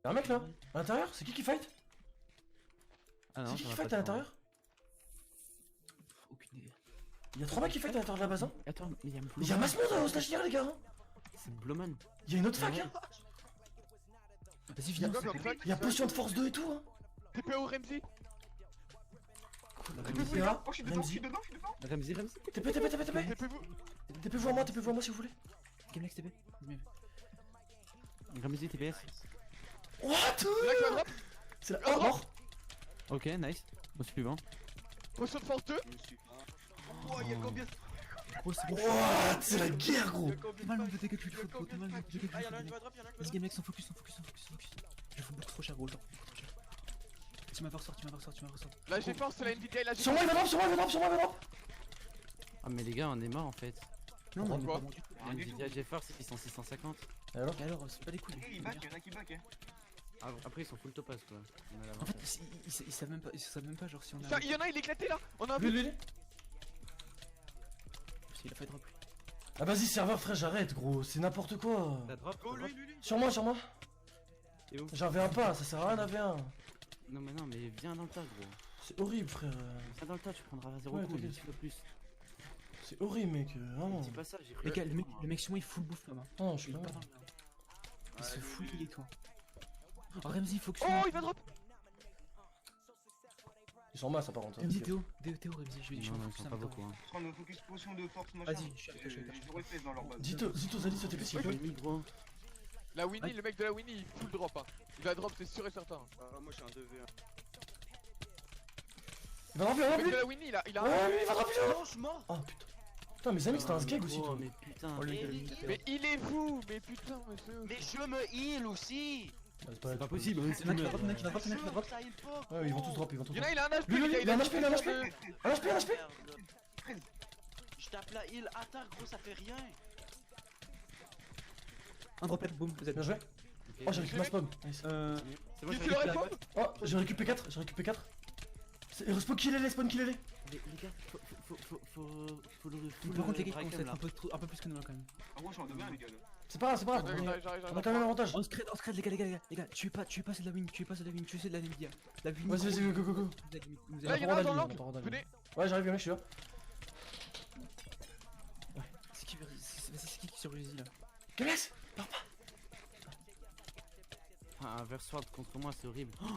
Y'a un mec là, à l'intérieur, c'est qui fight? Ah non, C'est qui fight à l'intérieur? Aucune idée. Y'a 3 mecs qui fight à l'intérieur de la base hein. Attends, mais y'a Mais y'a masse monde au stagiaire les gars hein. C'est Blowman. Y'a une autre fac hein. Vas-y, viens. Y'a potion de force 2 et tout hein. TPO Remzi. Remzi là, Oh, je suis dedans, je suis dedans, je suis dedans. Ramsey. TP. TP-vous. TP-vous à moi si vous voulez. Gamex TP. Ramsey TPS. What? Là qui va drop. C'est la... Oh mort. Ok, nice. Au suivant. Potion de force 2. Oh, il y a combien? Gros, c'est bon. What? C'est la guerre gros. Mal de dégâts que tu fous, gros. Mal de dégâts que tu fous. Ah, y'en a un qui va drop, y'en a un qui va Vas-y, drop. Gamex, on focus. Je fous beaucoup trop cher, gros. Genre, beaucoup trop cher. Tu m'as ressort. La GeForce c'est la Nvidia et la Sur moi il va drop. Ah, mais les gars, on est mort en fait. Non, on est Pourquoi pas mort du tout. Ah, du tout. Nvidia GeForce, ils sont 650. Et alors? Et alors, c'est pas des couilles. Eh, il back, y'en a qui back, hein. Après, ils sont full topaz quoi. On a En l'avantage. fait, Ils savent même pas, genre si on a. Ça, il y en a, il est éclaté là. On a un lui. but. Il a fait drop. Ah vas-y serveur frère j'arrête gros, c'est n'importe quoi. La drop. Oh, lui. Sur moi. Et où? J'en un pas, ça sert à rien d'avoir un. Non, mais viens dans le tas, gros. C'est horrible frère. Viens dans le tas, tu prendras 0 Ouais, coup, mais t'inquiète. tu peux plus. C'est horrible mec, vraiment. Dis pas ça, j'ai pris. Les gars, le mec sur moi il fout le bouffe là-bas. Non, je suis Il est pas pas mal. dans le. Il se fout il est toi. Oh Remzi, focus. Oh, il va drop. Ils sont en masse par contre. Remzi, Théo, Remzi, je vais Non, ils focus sont un pas peu. beaucoup. Hein. Prendre focus potion de force, machin. Vas-y, je suis avec toi, Je refais dans leur base. Dites aux alliés de se TP s'il vous plaît. Oui, gros. La Winnie, le mec de la Winnie, il fout le drop. Hein. Il va drop, c'est sûr et certain. Moi, je suis un 2v1. Il va Le mec remplir. de la Winnie, il a. Ouais, lui, il va remplir. Non, je suis mort. Oh putain. Putain, mes amis, c'était un skeg aussi. Oh, Toi. mais putain. Mais il est fou. Mais putain, monsieur. Mais je me heal aussi. Ah, C'est pas possible, Il y en a qui va drop, il y en a qui va drop, il y en a qui va drop. Ça heal pas. Ouais, ils vont tous drop, ils vont tous Il y en drop. a, il a un HP. Lui, les gars, il a un HP, il a un HP. Un HP. Merde. Je tape la heal à terre, gros, ça fait rien. Un droplet, boum, vous êtes. Bien joué. Oh, j'ai récupéré ma spawn. Nice. C'est moi, Tu je le vais réponds. Oh, j'ai récupéré 4. Spawn kill les spawn kill les. Les gars, faut le. Par contre, les gars, ils Bracken, commencent à là. être un peu plus que nous là quand même. Ah, moi, je suis en 2v1, les gars. Là. C'est pas grave. J'arrive. On a quand même l'avantage. On scred, les gars, tuez pas ceux de la win, tuez ceux de la Nvidia. La win. Vas-y, go. Là, il y en a un dans l'angle. Venez. Ouais, j'arrive, mec, je suis là. C'est qui survit là? Gamex. Un Versword contre moi, c'est horrible. Oh,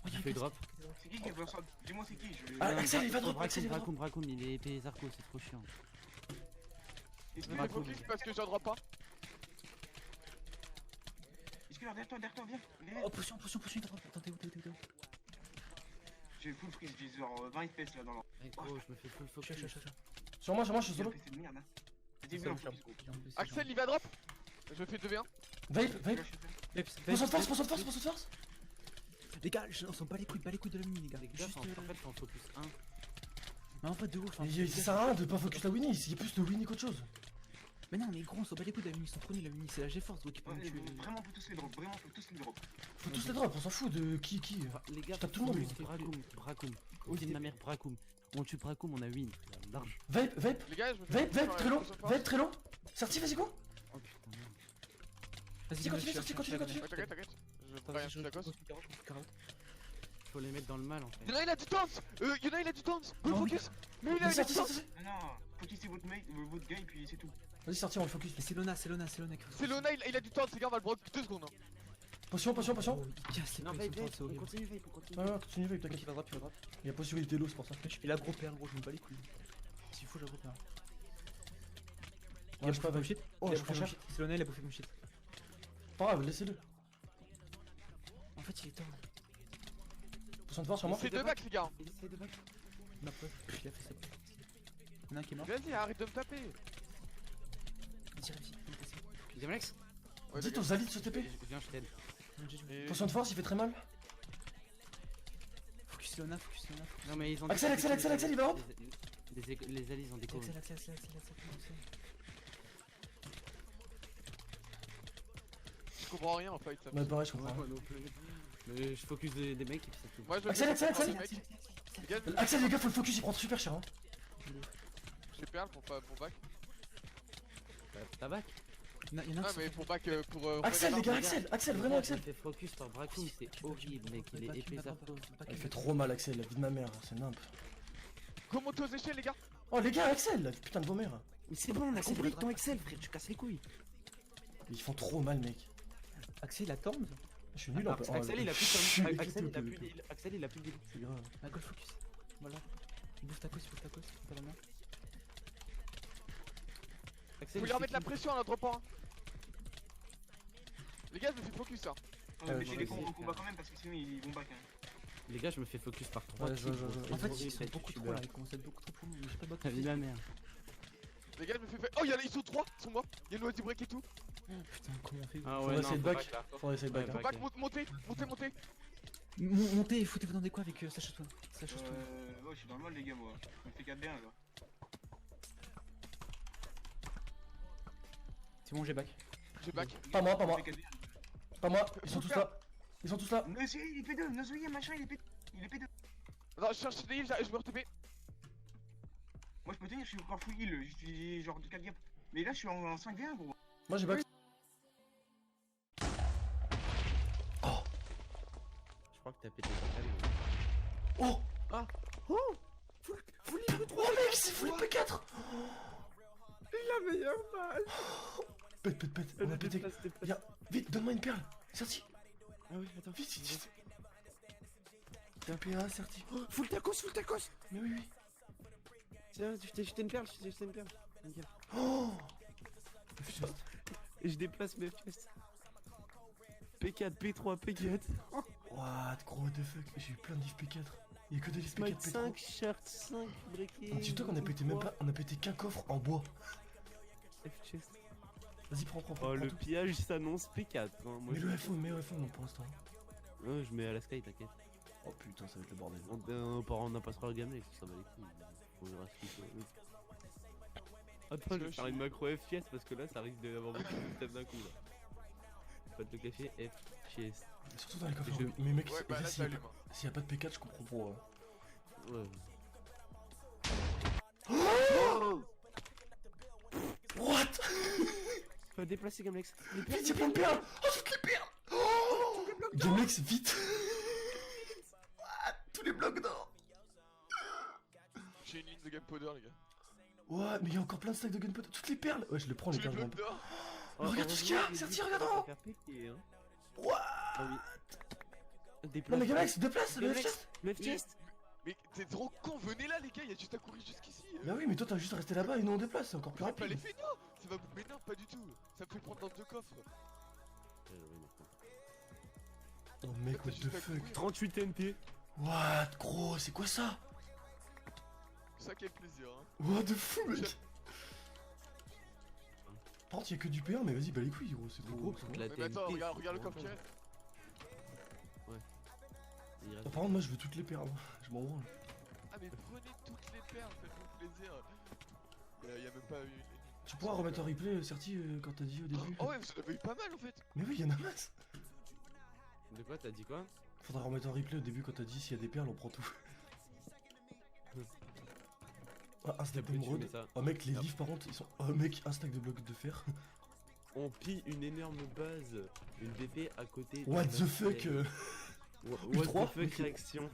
Oh, il fait drop. C'est qui veut ça? Dis-moi, c'est qui? Ah, Axel, il va drop, Axel, il va drop. Bracoum, il est épée Zarco, c'est trop chiant. Est-ce Il fait focus parce que j'en drop pas. que derrière toi, viens. Oh, potion, il va drop. Attends, Théo. J'ai full freeze, j'ai genre 20 FPS là dans leur. Mec, gros, je me fais full focus. Sur moi, je suis solo. C'est de merde, hein. Vas-y, viens, focus, gros. Axel, il va drop. Je fais 2v1. Vape. Potion de force. Les gars, on s'en bat les couilles de la mini, les gars. Les gars, Juste. en fait, faut en focus 1. Mais en fait, de ouf. Ça sert à rien de pas focus la Winnie, il y a plus de Winnie qu'autre chose. Mais non, mais gros, on s'en bat les couilles de la mini, ils sont connus la mini, c'est la GeForce qui peut me tuer. Vraiment, faut tous les drops, Faut tous les drops, on s'en fout de qui. Les gars, tape tout le monde. Bracoum. Aussi de ma mère, Bracoum. On tue Bracoum, on a win. Large. Vape. Les gars, je me fais. Vape, très long. Sorti, vas-y, go. Oh putain, merde. Vas-y, Continue. Ouais, t'inquiète. Je prends rien, je suis d'accord. Faut les mettre dans le mal en fait. Y'en a, il a du taunt. Il a du taunt. Go Non, focus. Mais il a du Sorti. taunt. Non, focusez votre mate, votre gars et puis c'est tout. Vas-y, sorti, on le focus. C'est Lona. C'est Lona, il a du taunt, les gars, on va le broc 2 secondes. hein. Potion. Oh, il casse les Non, couilles, vape, c'est on horrible. continue, vape, on continue. Ouais, continue, Vape, Ok, t'inquiète. il va drop. Il y a possibilité d'eau, c'est pour ça. Je fais la gros perle, gros, je me bats les couilles. S'il faut, je la gros perle. Ouais, je pas Vape. Oh, je prends cher. C'est Lona, il a bouffé mon shit. Pas grave, laissez-le. En fait, il est tard. Potion de force sur moi. C'est 2 backs, les gars. Essaye de back. Ma pote, il a fait ça. Il y en a un qui est mort. Vas-y, arrête de me taper. Vas-y. Gamex. Ouais, Dites aux alliés de se TP. Viens, je t'aide. Et- Potion de force, il fait très mal. Focus Lona. Non, mais ils ont. Axel, il va hop. Les alliés, ils ont des coups. Axel. Je comprends rien en fait. Ça. Bah, pareil, je comprends. Moi non plus. Mais je focus des mecs et puis c'est tout. Moi je Axel. Les gars, Axel, les gars, faut le focus, il prend super cher. j'ai perle pour back. T'as back? y en a un Ah qui mais s'est pour pas que... pour... Axel, les regarder- gars, Axel, vraiment Axel. Il fait focus par Bracoum, c'est horrible, mec. Il est épais à Il fait trop mal, Axel, la vie de ma mère, c'est nimp. Go monter aux échelles les gars. Oh, les gars, Axel, la putain de vos mères. Mais c'est bon, on a compris ton Excel, frère. Tu casses les couilles. Ils font trop mal, mec. Axel, il attend. Je suis nul en fait. Axel, il a plus Je suis de éclaté, Axel, il a ok, plus ok. d'heal. Axel, il a plus d'heal. C'est grave. Ah, goal focus. Voilà. Bouge ta cause, pas la main. Axel, Vous lui remettre la pression en la droppant. Hein. Les gars, je me fais focus hein. On va pêcher les cons au combat quand même parce que sinon ils vont back. Hein. Les gars, je me fais focus par 3 Ouais, je vois. En fait, ils sont beaucoup trop là, ils commencent à être beaucoup trop pour nous. Mais j'ai pas de bot. Ta vie ma mère. Les gars, je me fais... Oh, ils sont 3, ils sont morts. Il y a Noisy Break et tout. Putain, comment on fait? Ah Faudrait essayer de back. Faudrait essayer de back. Ouais, hein. back. Back, montez. Montez et foutez-vous dans des coins avec Slash One. Ouais, je suis dans le mal les gars moi. Je me fais 4 bien là. C'est bon, j'ai back. J'ai back. Pas moi, pas moi. Je me fais 4 bien. Pas moi. Ils sont tous là. Ils sont tous là. Nozoïe il est P2, Nozoïe machin il est P2. Il est P2. Non, je cherche des heals, je me retapé. Moi je peux tenir, je suis encore full heal, j'ai genre 4 gaps. Mais là je suis en 5v1 gros. Moi j'ai back. Je crois que t'as pété ta table. Oh. Ah. Oh mec, c'est full P4. La meilleure balle. Pète. On a pété. Viens, vite, donne-moi une perle. Certi. Ah oui, attends. Vite. T'es un PA, certi. Full tacos. Mais oui. Tiens, je t'ai jeté une perle, Regarde. Oh. Et je déplace mes fesses. P4, P3, P4. What, gros, what the fuck. J'ai eu plein de livres P4. Y'a que des livres Smite P4, 5, P3. shirt 5, briquet. Dis-toi qu'on a pété même pas. On a pété qu'un coffre en bois. F-chest. Vas-y, prends Oh, le tout. pillage s'annonce P4. Hein. Moi, Mets le iPhone, non, pour l'instant. Ouais, je mets à la sky, t'inquiète. Oh putain, ça va être le bordel. On n'a pas sur le gameplay, ça va les couilles. On verra ce qu'il faut. Attends, je vais faire une macro FPS parce que là, ça risque d'avoir beaucoup de systèmes d'un coup. Là. Pas de le cacher, F-chest. Surtout dans les coffres. Je- Mais mec, Ouais, bah là, s'il ça y a allume. s'il y a pas de P4, je comprends pas. Ouais. What? Faut déplacer Gamlex. Vite, y'a plein de perles. Oh, toutes les perles. Oh, Gamex, vite. What? Tous les blocs d'or. J'ai une ligne de gunpowder les gars. Ouais, mais y'a encore plein de stacks de gunpowder. Toutes les perles. Ouais, je les prends les Tous les perles. blocs d'or. Regarde tout ce qu'il y a, Certi, regarde en haut. What? Non mais Gamex, déplace le F-chest. Le F-chest. Mais t'es trop con, venez là les gars, y'a juste à courir jusqu'ici. Bah oui, mais toi t'as juste à rester là-bas et nous on déplace, c'est encore plus C'est pas les rapide. feignants. Ça va... Mais non, pas du tout. Ça me fait prendre dans 2 coffres. Oh mec, what T'as the juste à fuck. courir. 38 MP. What, gros, c'est quoi ça? Ça quel plaisir hein. What the fou, mec. Par contre, y'a que du P1, mais vas-y, bah les couilles, gros, c'est trop gros. contre Mais attends, regarde le coffre qu'il reste. Par contre, moi je veux toutes les perles, je m'en branle. Ah mais prenez toutes les perles, faites-vous plaisir. Y'a même pas une... Tu pourras remettre en replay, Certi, quand t'as dit au début. Oh ouais, vous en avez eu pas mal en fait. Mais oui, y'en a masse. De quoi t'as dit quoi? Faudra remettre en replay au début quand t'as dit s'il y a des perles, on prend tout. Ah, un stack Après, tu d'émeraude. mets ça. Oh mec, les livres par contre, ils sont. Oh mec, un stack de blocs de fer. On pille une énorme base, une BP à côté. What d'une the base fuck pleine. What U3, the fuck réaction.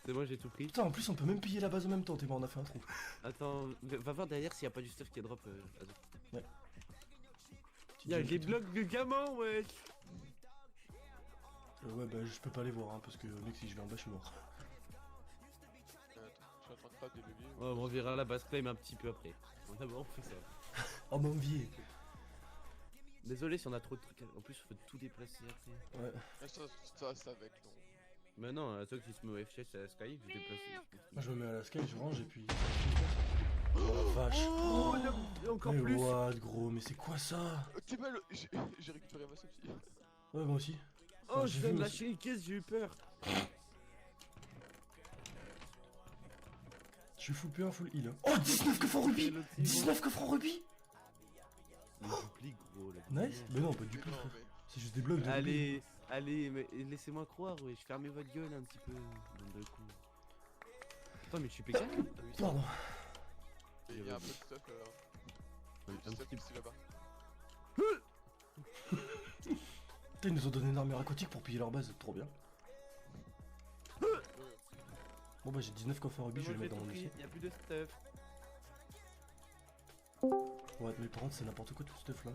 C'est moi j'ai tout pris. Putain, en plus on peut même piller la base en même temps, t'es mort, on a fait un trou. Attends, va voir derrière s'il y a pas du stuff qui est drop. Ouais. Y'a des blocs de gamin, ouais. Ouais, bah je peux pas les voir, hein, parce que mec, si je vais en bas, je suis mort. Attends, je suis en train de faire des leviers. Ouais, on verra la base claim un petit peu après. D'abord on fait ça. Oh mon vieux. Désolé si on a trop de trucs. En plus, faut tout déplacer après. Ouais. Mais ça va être long. Mais non, à toi qui se met au FCS à la Sky, je déplace. Moi je me mets à la sky, je range et puis. Oh la vache. Oh, encore mais plus. what, gros, mais c'est quoi ça? T'es mal, j'ai récupéré ma sauce. Ouais, moi aussi. Oh, j'ai je viens vu, de mais- lâcher une caisse, j'ai eu peur. Je suis full P1, full heal. Oh, 19 coffres en rubis! 19 coffres en rubis! Les duplis, gros. Là. Nice? Mais non, pas du Mais tout, non, frère. mais... C'est juste des blocs de rubis. Allez, allez, mais laissez-moi croire, ouais. Je fermez votre gueule un petit peu. Bande de coups. Putain, mais je suis P4. Pardon. Il y a un peu de stuff là. Un petit ici là-bas. Putain, ils nous ont donné une armure aquatique pour piller leur base, trop bien. Bon bah j'ai 19 coffres rubis, je vais le mettre dans mon dossier. Y'a plus de stuff. Ouais mais par contre c'est n'importe quoi tout ce stuff là.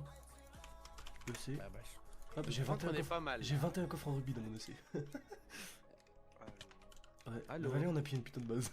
Je sais. Bah, Hop, j'ai 21 on est coffres. pas mal. J'ai 21 coffres en rubis dans mon dossier. Ouais, Allô. allez on a pillé une putain de base.